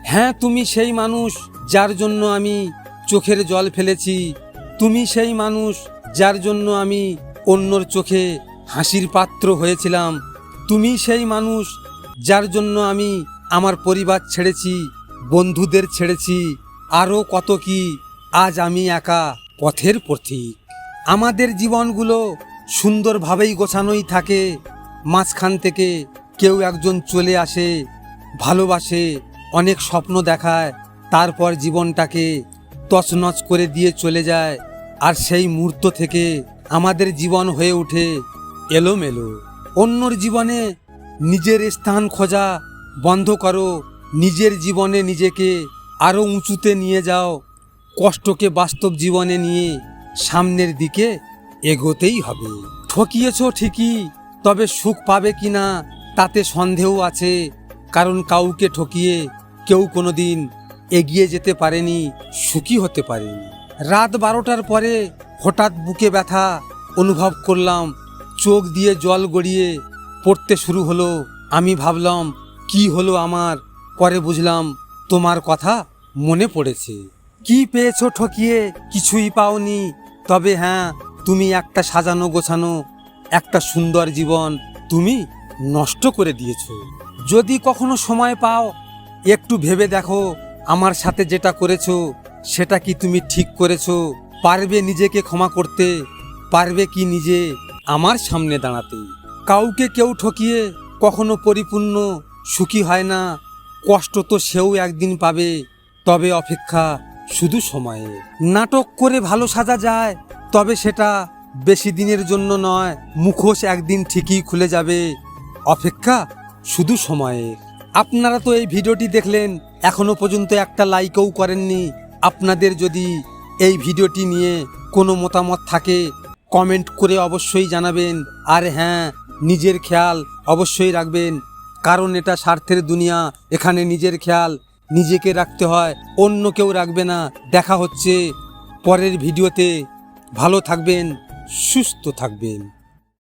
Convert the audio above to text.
হ্যাঁ, তুমি সেই মানুষ যার জন্য আমি চোখের জল ফেলেছি। তুমি সেই মানুষ যার জন্য আমি অন্যর চোখে হাসির পাত্র হয়েছিলাম। তুমি সেই মানুষ যার জন্য আমি আমার পরিবার ছেড়েছি, বন্ধুদের ছেড়েছি, আরও কত কি। আজ আমি একা পথের পথিক। আমাদের জীবনগুলো সুন্দরভাবেই গোছানোই থাকে। মাঝখান থেকে কেউ একজন চলে আসে, ভালোবাসে, অনেক স্বপ্ন দেখায়, তারপর জীবনটাকে তছনছ করে দিয়ে চলে যায়। আর সেই মুহূর্ত থেকে আমাদের জীবন হয়ে ওঠে এলোমেলো। অন্যর জীবনে নিজের স্থান খোঁজা বন্ধ করো। নিজের জীবনে নিজেকে আরও উঁচুতে নিয়ে যাও। কষ্টকে বাস্তব জীবনে নিয়ে সামনের দিকে এগোতেই হবে। ঠকিয়েছ ঠিকই, তবে সুখ পাবে কিনা তাতে সন্দেহ আছে। কারণ কাউকে ঠকিয়ে কেউ কোনোদিন এগিয়ে যেতে পারেনি, সুখী হতে পারেনি। রাত 12টার পরে হঠাৎ বুকে ব্যথা অনুভব করলাম। চোখ দিয়ে জল গড়িয়ে পড়তে শুরু হলো। আমি ভাবলাম কি হলো আমার। পরে বুঝলাম তোমার কথা মনে পড়েছে। কি পেয়েছো ঠকিয়ে? কিছুই পাওনি। তবে হ্যাঁ, তুমি একটা সাজানো গোছানো একটা সুন্দর জীবন তুমি নষ্ট করে দিয়েছো। যদি কখনো সময় পাও একটু ভেবে দেখো, আমার সাথে যেটা করেছো সেটা কি তুমি ঠিক করেছো? পারবে নিজেকে ক্ষমা করতে? পারবে কি নিজে আমার সামনে দাঁড়াতে? কাউকে কেউ ঠকিয়ে কখনো পরিপূর্ণ সুখী হয় না। কষ্ট তো সেও একদিন পাবে, তবে অপেক্ষা শুধু সময়ে। নাটক করে ভালো সাজা যায়, তবে সেটা বেশি দিনের জন্য নয়। মুখোশ একদিন ঠিকই খুলে যাবে, অপেক্ষা শুধু সময়ে। আপনারা তো এই ভিডিওটি দেখলেন, এখনো পর্যন্ত একটা লাইকও করেননি। আপনাদের যদি এই ভিডিওটি নিয়ে কোনো মতামত থাকে কমেন্ট করে অবশ্যই জানাবেন। আর হ্যাঁ, নিজের খেয়াল অবশ্যই রাখবেন, কারণ এটা স্বার্থের দুনিয়া। এখানে নিজের খেয়াল নিজেকে রাখতে হয়, অন্য কেউ রাখবে না। দেখা হচ্ছে পরের ভিডিওতে। ভালো থাকবেন, সুস্থ থাকবেন।